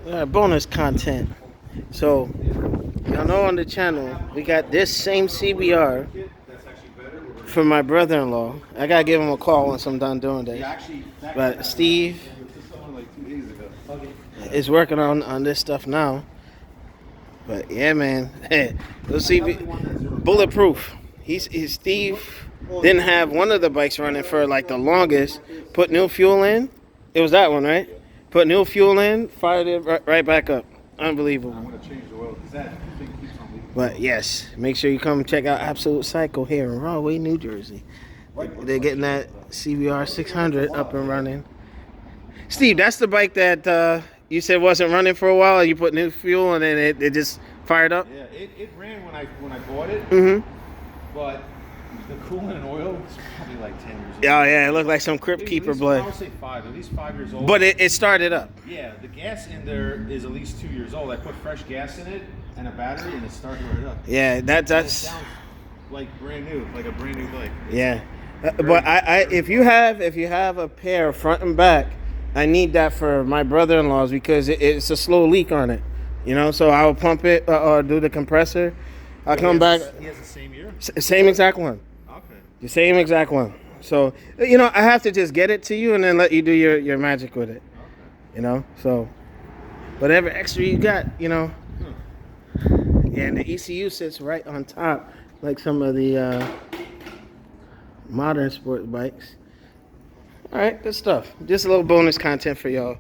Bonus content. So, y'all know on the channel, we got this same CBR for my brother-in-law. I gotta give him a call once I'm done doing this. But Steve is working on this stuff now. But yeah, man, hey, let's see. Bulletproof. Steve didn't have one of the bikes running for like the longest. Put new fuel in. It was that one, right? Put new fuel in, fired it right back up. Unbelievable. I'm gonna change the oil because that thing keeps on leaking. But yes, make sure you come check out Absolute Cycle here in Rahway, New Jersey. They're getting that CBR 600 up and running. Steve, that's the bike that you said wasn't running for a while. You put new fuel and then it just fired up. Yeah, it ran when I bought it. Mm-hmm. But the coolant and oil was probably like 10 years old. Oh yeah, it looked like some Crypt Keeper blood. I would say at least 5 years old. But it started up. Yeah, the gas in there is at least 2 years old. I put fresh gas in it and a battery, and it started right up. Yeah, that's it sounds like brand new, like a brand new bike. Yeah, but if you have a pair front and back, I need that for my brother-in-law's because it's a slow leak on it. You know, so I will pump it or do the compressor. I'll come back. He has the same year? Same exact one. Okay. The same exact one. So, you know, I have to just get it to you and then let you do your magic with it. Okay. You know, so whatever extra you got, you know. Yeah, and the ECU sits right on top like some of the modern sport bikes. All right, good stuff. Just a little bonus content for y'all.